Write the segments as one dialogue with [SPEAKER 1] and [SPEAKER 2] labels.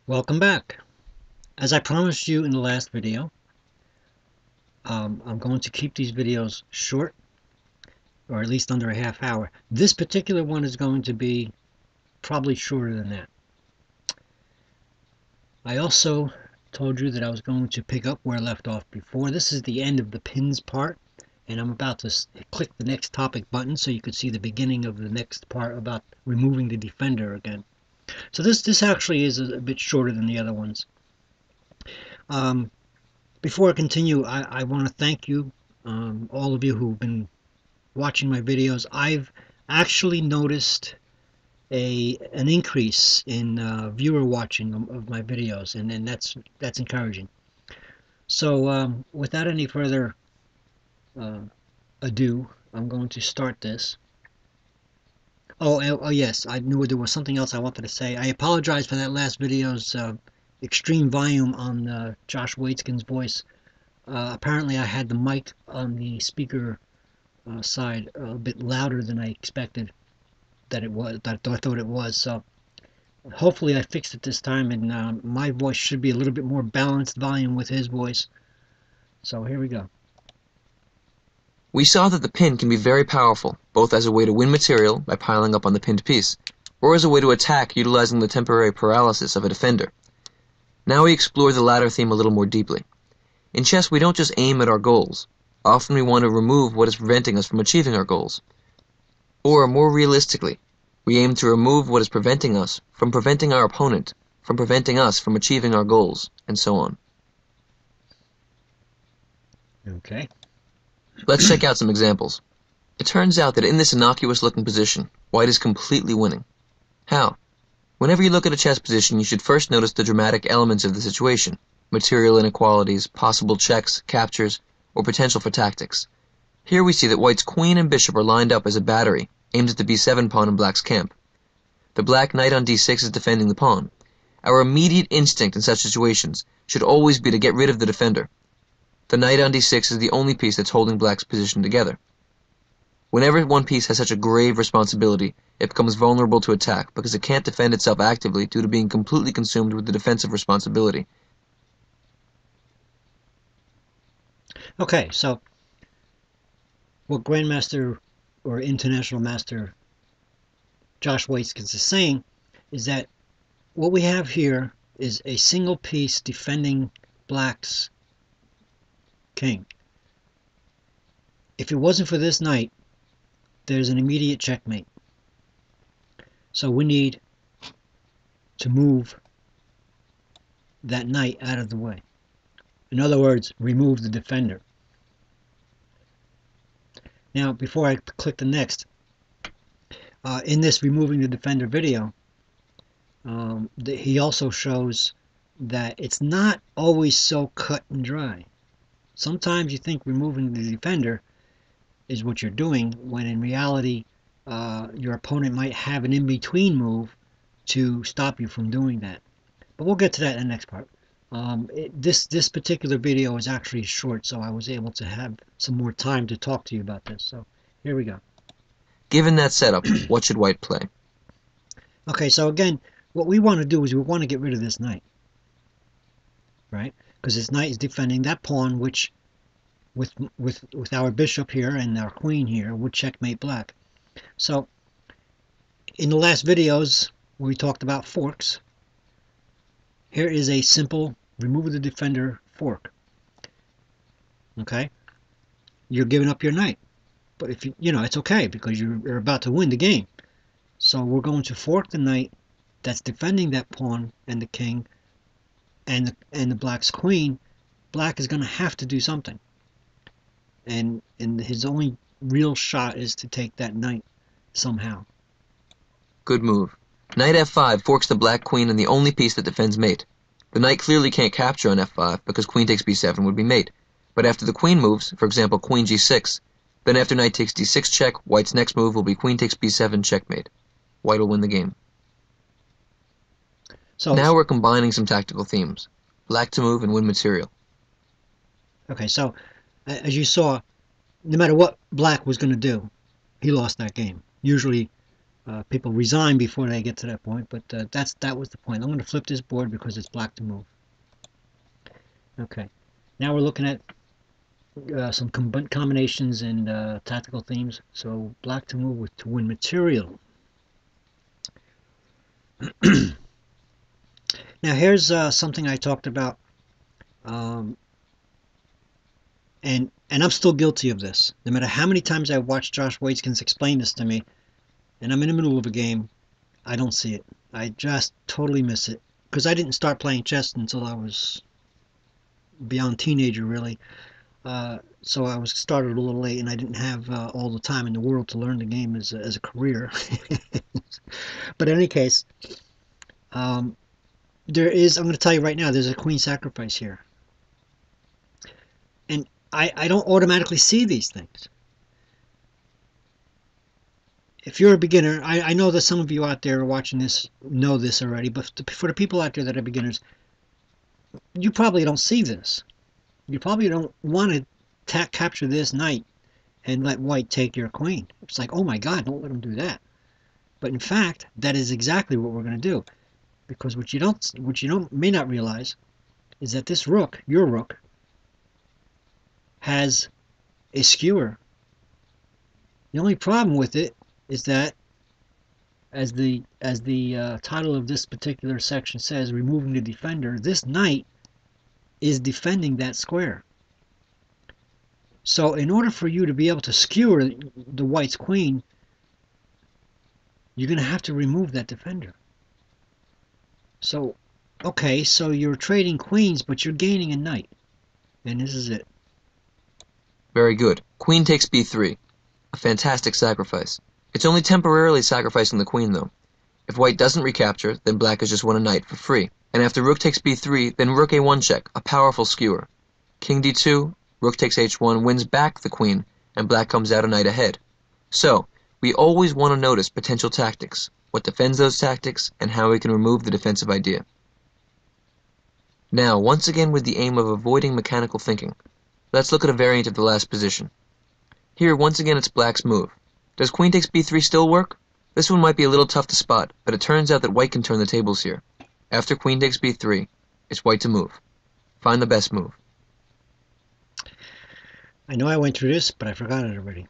[SPEAKER 1] Welcome back. As I promised you in the last video, I'm going to keep these videos short, or at least under a half hour. This particular one is going to be probably shorter than that. I also told you that I was going to pick up where I left off before. This is the end of the pins part, and I'm about to click the next topic button so you can see the beginning of the next part about removing the defender again. So this actually is a bit shorter than the other ones. Before I continue, I want to thank you, all of you who've been watching my videos. I've actually noticed an increase in viewer watching of my videos, and that's encouraging. So without any further ado, I'm going to start this. Oh yes, I knew there was something else I wanted to say. I apologize for that last video's extreme volume on Josh Waitzkin's voice. Apparently I had the mic on the speaker side a bit louder than I expected that I thought it was. So hopefully I fixed it this time, and my voice should be a little bit more balanced volume with his voice. So here we go.
[SPEAKER 2] We saw that the pin can be very powerful, both as a way to win material by piling up on the pinned piece, or as a way to attack utilizing the temporary paralysis of a defender. Now we explore the latter theme a little more deeply. In chess, we don't just aim at our goals. Often we want to remove what is preventing us from achieving our goals. Or, more realistically, we aim to remove what is preventing us from preventing our opponent, from preventing us from achieving our goals, and so on.
[SPEAKER 1] Okay.
[SPEAKER 2] Let's check out some examples. It turns out that in this innocuous-looking position, white is completely winning. How? Whenever you look at a chess position, you should first notice the dramatic elements of the situation: material inequalities, possible checks, captures, or potential for tactics. Here we see that white's queen and bishop are lined up as a battery, aimed at the b7 pawn in black's camp. The black knight on d6 is defending the pawn. Our immediate instinct in such situations should always be to get rid of the defender. The knight on d6 is the only piece that's holding black's position together. Whenever one piece has such a grave responsibility, it becomes vulnerable to attack because it can't defend itself actively due to being completely consumed with the defensive responsibility.
[SPEAKER 1] Okay, so what Grandmaster or International Master Josh Waitzkin is saying is that what we have here is a single piece defending black's king. If it wasn't for this knight, there's an immediate checkmate. So we need to move that knight out of the way. In other words, remove the defender. Now, before I click the next, in this removing the defender video, he also shows that it's not always so cut and dry. Sometimes you think removing the defender is what you're doing, when in reality your opponent might have an in-between move to stop you from doing that. But we'll get to that in the next part. This particular video is actually short, so I was able to have some more time to talk to you about this. So here we go.
[SPEAKER 2] Given that setup, what should white play?
[SPEAKER 1] Okay, so again, what we want to do is we want to get rid of this knight, right? Because this knight is defending that pawn, which with our bishop here and our queen here would checkmate black. So in the last videos where we talked about forks, here is a simple remove the defender fork. Okay, you're giving up your knight, but if you know, it's okay because you're about to win the game. So we're going to fork the knight that's defending that pawn and the king and the black's queen. Black is going to have to do something, and his only real shot is to take that knight somehow.
[SPEAKER 2] Good move. Knight f5 forks the black queen and the only piece that defends mate. The knight clearly can't capture on f5 because queen takes b7 would be mate. But after the queen moves, for example queen g6, then after knight takes d6 check, white's next move will be queen takes b7 checkmate. White will win the game.
[SPEAKER 1] So
[SPEAKER 2] now we're combining some tactical themes. Black to move and win material.
[SPEAKER 1] Okay, so as you saw, no matter what black was going to do, he lost that game. Usually People resign before they get to that point, but that was the point. I'm going to flip this board because it's black to move. Okay, now we're looking at some combinations and tactical themes. So black to move with to win material. Now here's something I talked about, um, and I'm still guilty of this. No matter how many times I watch Josh Waitzkins explain this to me, and I'm in the middle of a game, I don't see it. I just totally miss it because I didn't start playing chess until I was beyond teenager, really. So I was started a little late, and I didn't have all the time in the world to learn the game as a career. But in any case, um, there is. I'm going to tell you right now. There's a queen sacrifice here, and I don't automatically see these things. If you're a beginner, I know that some of you out there watching this know this already, but for the people out there that are beginners, you probably don't see this. You probably don't want to capture this knight and let white take your queen. It's like, oh my God, don't let him do that. But in fact, that is exactly what we're going to do. Because what you may not realize is that this rook, your rook, has a skewer. The only problem with it is that, as the title of this particular section says, removing the defender, this knight is defending that square. So in order for you to be able to skewer the white's queen, you're going to have to remove that defender. So, okay, so you're trading queens, but you're gaining a knight. And this is it.
[SPEAKER 2] Very good. Queen takes b3. A fantastic sacrifice. It's only temporarily sacrificing the queen, though. If white doesn't recapture, then black has just won a knight for free. And after rook takes b3, then rook a1 check, a powerful skewer. King d2, rook takes h1, wins back the queen, and black comes out a knight ahead. So, we always want to notice potential tactics, what defends those tactics, and how we can remove the defensive idea. Now, once again with the aim of avoiding mechanical thinking, let's look at a variant of the last position. Here, once again, it's black's move. Does queen takes b3 still work? This one might be a little tough to spot, but it turns out that white can turn the tables here. After queen takes b3, it's white to move. Find the best move.
[SPEAKER 1] I know I went through this, but I forgot it already.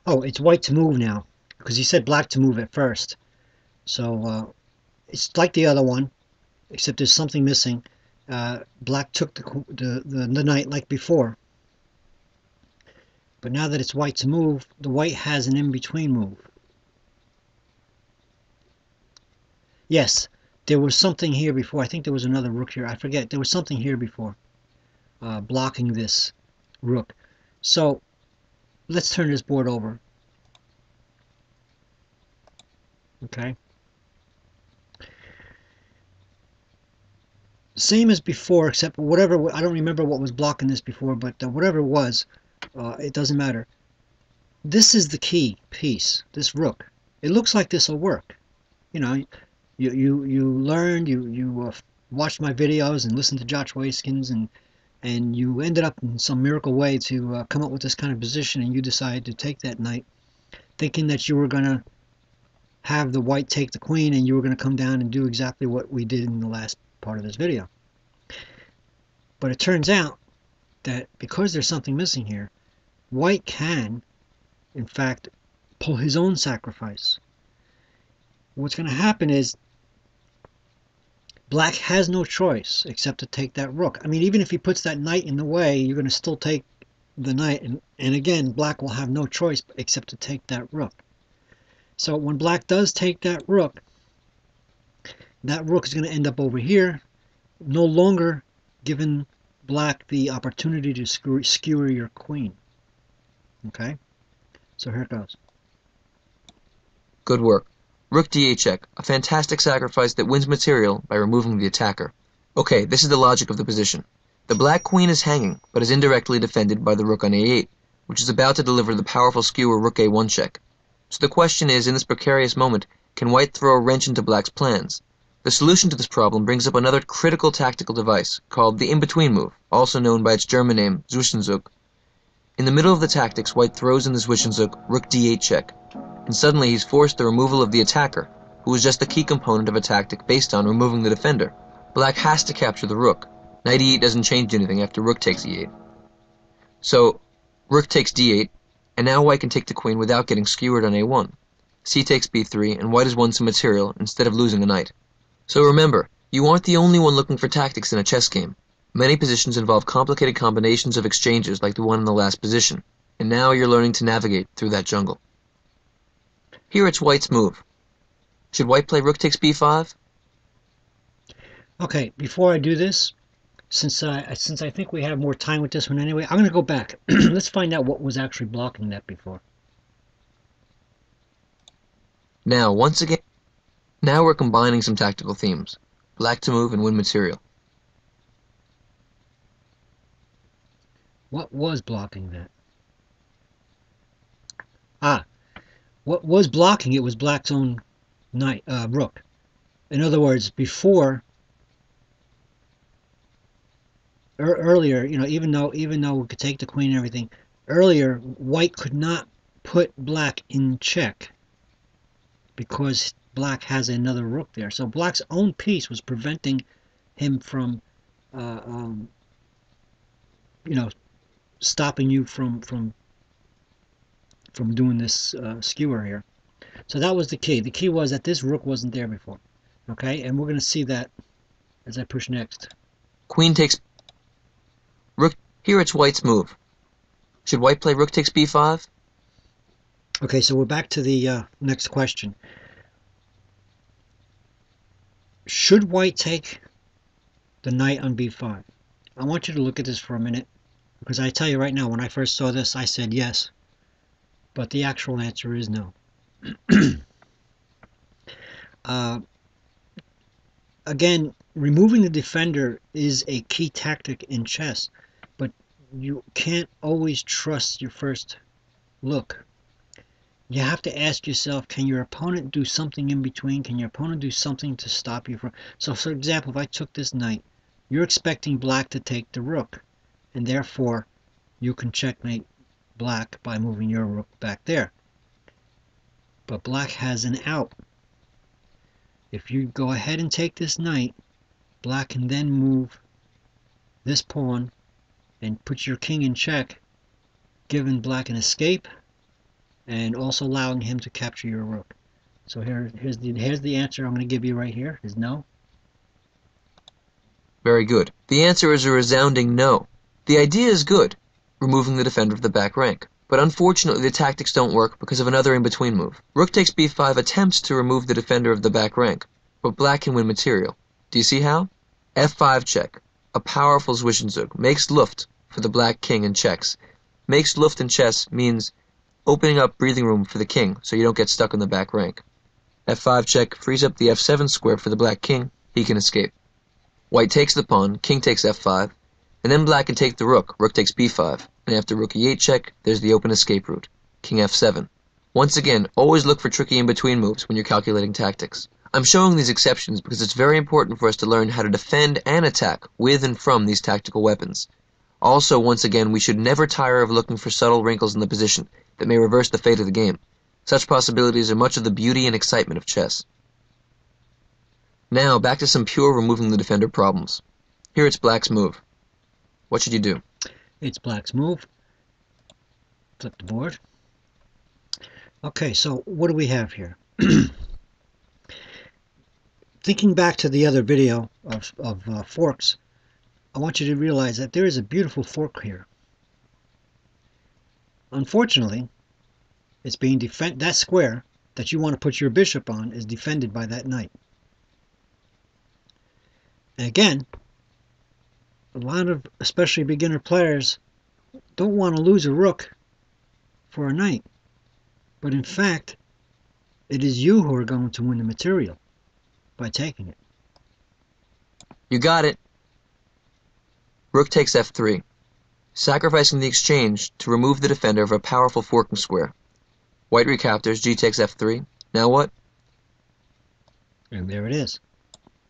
[SPEAKER 1] Oh, it's white to move now, because he said black to move at first. So it's like the other one, except there's something missing. Black took the knight like before. But now that it's white to move, the white has an in-between move. Yes, there was something here before. I think there was another rook here. I forget. There was something here before, blocking this rook. So let's turn this board over. Okay. Same as before, except whatever, I don't remember what was blocking this before, but whatever it was, it doesn't matter. This is the key piece, this rook. It looks like this will work. You know, you learned, you watched my videos and listened to Josh Waitzkins, and you ended up in some miracle way to come up with this kind of position, and you decided to take that knight, thinking that you were going to have the white take the queen, and you were going to come down and do exactly what we did in the last part of this video. But it turns out that because there's something missing here, white can, in fact, pull his own sacrifice. What's going to happen is black has no choice except to take that rook. I mean, even if he puts that knight in the way, you're going to still take the knight, and again, black will have no choice except to take that rook. So when black does take that rook is going to end up over here, no longer giving black the opportunity to skewer your queen. Okay, so here it goes.
[SPEAKER 2] Good work. Rook d8 check, a fantastic sacrifice that wins material by removing the attacker. Okay, this is the logic of the position. The black queen is hanging, but is indirectly defended by the rook on a8, which is about to deliver the powerful skewer rook a1 check. So the question is, in this precarious moment, can white throw a wrench into black's plans? The solution to this problem brings up another critical tactical device, called the in-between move, also known by its German name, Zwischenzug. In the middle of the tactics, white throws in the Zwischenzug, rook d8 check. and suddenly he's forced the removal of the attacker, who is just the key component of a tactic based on removing the defender. Black has to capture the rook. Knight e8 doesn't change anything after rook takes e8. So, rook takes d8, and now white can take the queen without getting skewered on a1. C takes b3, and white has won some material instead of losing a knight. So remember, you aren't the only one looking for tactics in a chess game. Many positions involve complicated combinations of exchanges like the one in the last position, and now you're learning to navigate through that jungle. Here it's white's move. Should white play rook takes b5?
[SPEAKER 1] Okay, before I do this, since I think we have more time with this one anyway, I'm going to go back. Let's find out what was actually blocking that before.
[SPEAKER 2] Now, once again, now we're combining some tactical themes. Black to move and win material.
[SPEAKER 1] What was blocking that? Ah, what was blocking it was black's own knight, rook. In other words, before, earlier, even though we could take the queen and everything, earlier white could not put black in check because black has another rook there. So black's own piece was preventing him from, stopping you from doing this skewer here. So that was the key. The key was that this rook wasn't there before. Okay, and we're going to see that as I push next.
[SPEAKER 2] Queen takes rook. Here it's white's move. Should white play rook takes b5?
[SPEAKER 1] Okay, so we're back to the next question. Should white take the knight on b5? I want you to look at this for a minute, because I tell you right now, when I first saw this, I said yes, but the actual answer is no. Again, removing the defender is a key tactic in chess, but you can't always trust your first look. You have to ask yourself, can your opponent do something in between? Can your opponent do something to stop you from... So, for example, if I took this knight, you're expecting black to take the rook, and therefore you can checkmate black by moving your rook back there. But black has an out. If you go ahead and take this knight, black can then move this pawn and put your king in check, giving black an escape and also allowing him to capture your rook. So here's the answer I'm going to give you right here, is no.
[SPEAKER 2] Very good. The answer is a resounding no. The idea is good, removing the defender of the back rank. But unfortunately the tactics don't work because of another in-between move. Rook takes b5 attempts to remove the defender of the back rank, but black can win material. Do you see how? f5 check, a powerful Zwischenzug, makes Luft for the black king in checks. Makes Luft in chess means opening up breathing room for the king so you don't get stuck in the back rank. f5 check frees up the f7 square for the black king, he can escape. White takes the pawn, king takes f5, and then black can take the rook, rook takes b5, and after rook e8 check, there's the open escape route, king f7. Once again, always look for tricky in-between moves when you're calculating tactics. I'm showing these exceptions because it's very important for us to learn how to defend and attack with and from these tactical weapons. Also, once again, we should never tire of looking for subtle wrinkles in the position that may reverse the fate of the game. Such possibilities are much of the beauty and excitement of chess. Now, back to some pure removing the defender problems. Here it's black's move. What should you do?
[SPEAKER 1] It's black's move. Flip the board. Okay, so what do we have here? Thinking back to the other video of forks, I want you to realize that there is a beautiful fork here. Unfortunately, it's being that square that you want to put your bishop on is defended by that knight. And again, a lot of especially beginner players don't want to lose a rook for a knight. But in fact, it is you who are going to win the material by taking it.
[SPEAKER 2] You got it. Rook takes f3, sacrificing the exchange to remove the defender of a powerful forking square. White recaptures, g takes f3. Now what?
[SPEAKER 1] And there it is.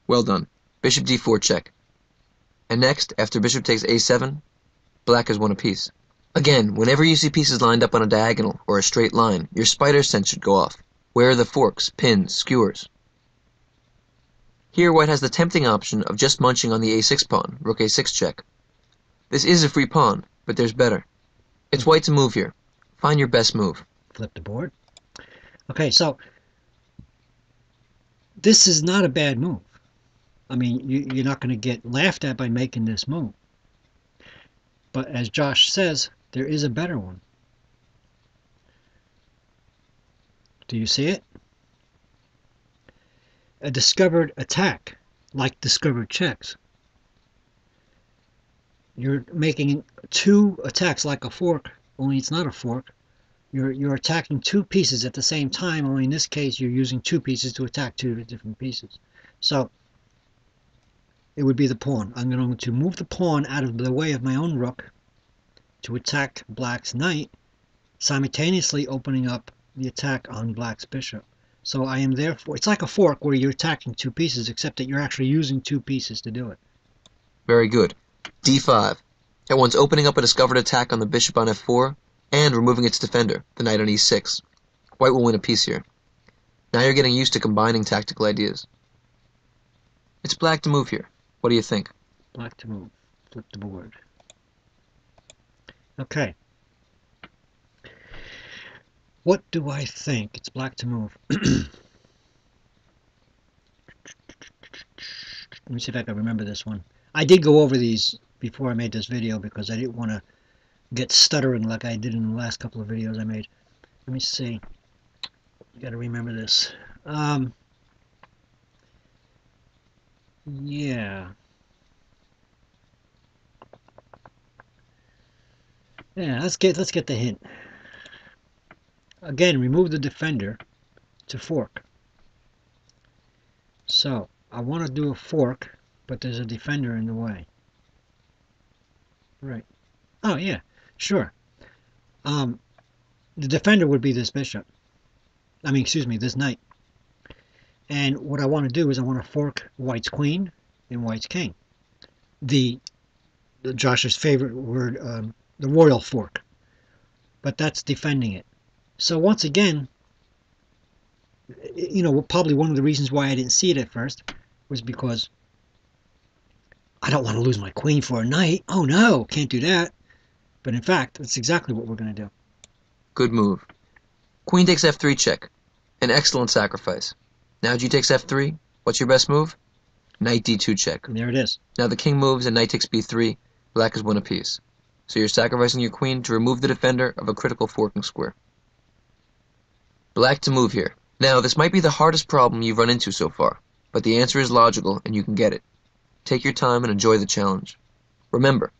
[SPEAKER 2] Well done. Bishop d4 check. And next, after bishop takes a7, black has won a piece. Again, whenever you see pieces lined up on a diagonal or a straight line, your spider sense should go off. Where are the forks, pins, skewers? Here white has the tempting option of just munching on the a6 pawn, rook a6 check. This is a free pawn, but there's better. It's white to move here. Find your best move.
[SPEAKER 1] Flip the board. Okay, so this is not a bad move. I mean, you're not going to get laughed at by making this move. But as Josh says, there is a better one. Do you see it? A discovered attack, like discovered checks. You're making two attacks like a fork, only it's not a fork. You're attacking two pieces at the same time, only in this case you're using two pieces to attack two different pieces. So it would be the pawn. I'm going to move the pawn out of the way of my own rook to attack black's knight, simultaneously opening up the attack on black's bishop. So I am therefore, it's like a fork where you're attacking two pieces, except that you're actually using two pieces to do it.
[SPEAKER 2] Very good. d5. At once opening up a discovered attack on the bishop on f4, and removing its defender, the knight on e6. White will win a piece here. Now you're getting used to combining tactical ideas. It's black to move here. What do you think?
[SPEAKER 1] Black to move. Flip the board. Okay. What do I think? It's black to move. Let me see if I can remember this one. I did go over these before I made this video because I didn't want to get stuttering like I did in the last couple of videos I made. Let me see. I got to remember this. Yeah. Yeah, let's get the hint. Again, remove the defender to fork. So, I want to do a fork, but there's a defender in the way. Right. Oh, yeah, sure. The defender would be this bishop. I mean, excuse me, this knight. And what I want to do is I want to fork white's queen and white's king. The Josh's favorite word, the royal fork. But that's defending it. So once again, you know, probably one of the reasons why I didn't see it at first was because I don't want to lose my queen for a knight. Oh no, can't do that. But in fact, that's exactly what we're going to do.
[SPEAKER 2] Good move. Queen takes f3 check. An excellent sacrifice. Now g takes f3. What's your best move? Knight d2 check.
[SPEAKER 1] And there it is.
[SPEAKER 2] Now the king moves and knight takes b3. Black has won a piece. So you're sacrificing your queen to remove the defender of a critical forking square. Black to move here. Now this might be the hardest problem you've run into so far, but the answer is logical and you can get it. Take your time and enjoy the challenge. Remember,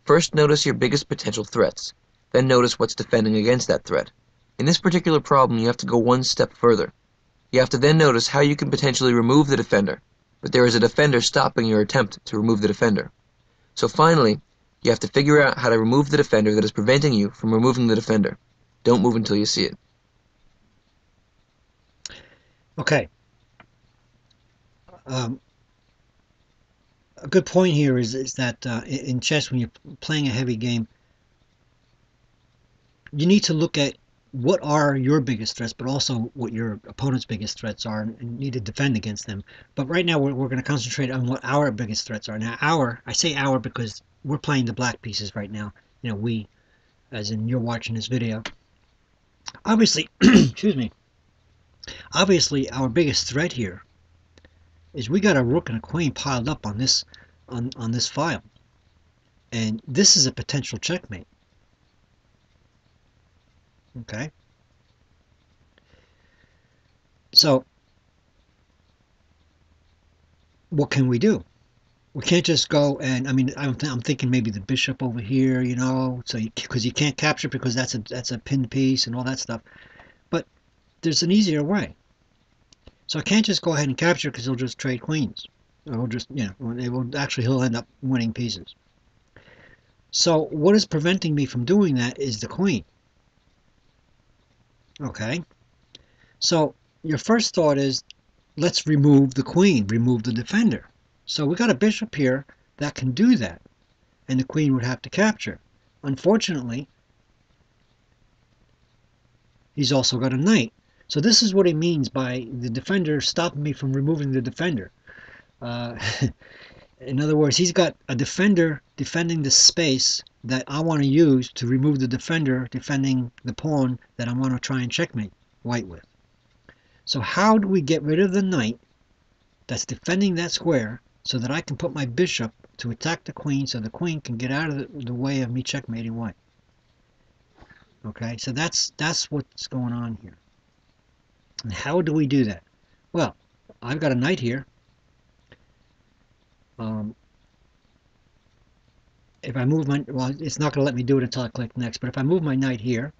[SPEAKER 2] first notice your biggest potential threats, then notice what's defending against that threat. In this particular problem, you have to go one step further. You have to then notice how you can potentially remove the defender, but there is a defender stopping your attempt to remove the defender. So finally, you have to figure out how to remove the defender that is preventing you from removing the defender. Don't move until you see it.
[SPEAKER 1] Okay. A good point here is that in chess, when you're playing a heavy game, you need to look at what are your biggest threats, but also what your opponent's biggest threats are, and need to defend against them. But right now, we're going to concentrate on what our biggest threats are. Now, I say our because we're playing the black pieces right now. You know, we, as in you're watching this video. Obviously, excuse me. Obviously, our biggest threat here is we got a rook and a queen piled up on this on this file, and this is a potential checkmate. Okay, so what can we do? We can't just go and, I mean, I'm thinking maybe the bishop over here, you know, so because you can't capture because that's a pinned piece and all that stuff. But there's an easier way. So I can't just go ahead and capture because he'll just trade queens. Or just, you know, he'll end up winning pieces. So what is preventing me from doing that is the queen. Okay, so your first thought is, let's remove the queen, remove the defender. So we got a bishop here that can do that, and the queen would have to capture. unfortunately, he's also got a knight. So this is what he means by the defender stopping me from removing the defender. Uh, in other words, he's got a defender defending the space that I want to use to remove the defender defending the pawn that I want to try and checkmate white with. So how do we get rid of the knight that's defending that square so that I can put my bishop to attack the queen so the queen can get out of the way of me checkmating white? Okay, so that's what's going on here. And how do we do that? Well, I've got a knight here. If I move my, well, it's not going to let me do it until I click next, but if I move my knight here,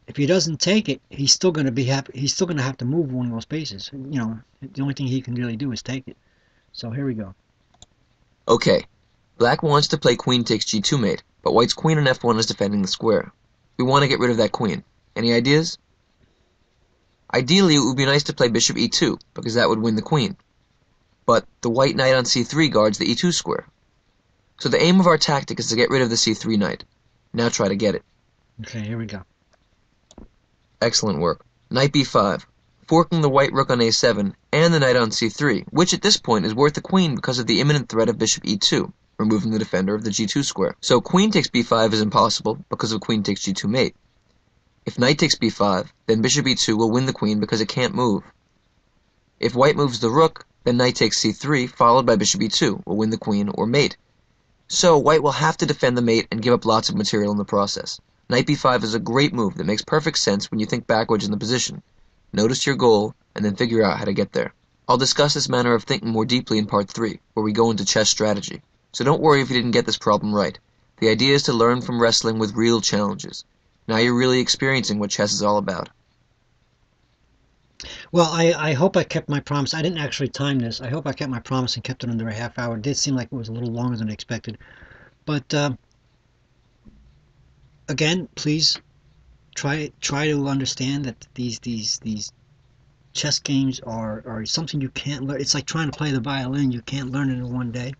[SPEAKER 1] if he doesn't take it, he's still going to be happy. He's still going to have to move one of those pieces. You know, the only thing he can really do is take it. So here we go.
[SPEAKER 2] Okay, black wants to play queen takes g2 mate, but white's queen on f1 is defending the square. We want to get rid of that queen. Any ideas? Ideally, it would be nice to play bishop e2, because that would win the queen. But the white knight on c3 guards the e2 square. So the aim of our tactic is to get rid of the c3 knight. Now try to get it.
[SPEAKER 1] Okay, here we go.
[SPEAKER 2] Excellent work. Knight b5, forking the white rook on a7 and the knight on c3, which at this point is worth the queen because of the imminent threat of bishop e2, removing the defender of the g2 square. So queen takes b5 is impossible because of queen takes g2 mate. If knight takes b5, then bishop e2 will win the queen because it can't move. If white moves the rook, then knight takes c3, followed by bishop e2, will win the queen or mate. So white will have to defend the mate and give up lots of material in the process. Knight b5 is a great move that makes perfect sense when you think backwards in the position. Notice your goal, and then figure out how to get there. I'll discuss this manner of thinking more deeply in part 3, where we go into chess strategy. So don't worry if you didn't get this problem right. The idea is to learn from wrestling with real challenges. Now you're really experiencing what chess is all about.
[SPEAKER 1] Well, I hope I kept my promise. I didn't actually time this. I hope I kept my promise and kept it under a half hour. It did seem like it was a little longer than I expected. But again, please try to understand that these chess games are something you can't learn. It's like trying to play the violin. You can't learn it in one day.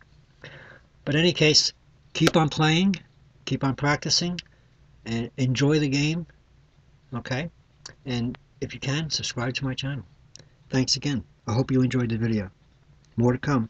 [SPEAKER 1] But in any case, keep on playing, keep on practicing, and enjoy the game. Okay? And if you can, subscribe to my channel. Thanks again. I hope you enjoyed the video. More to come.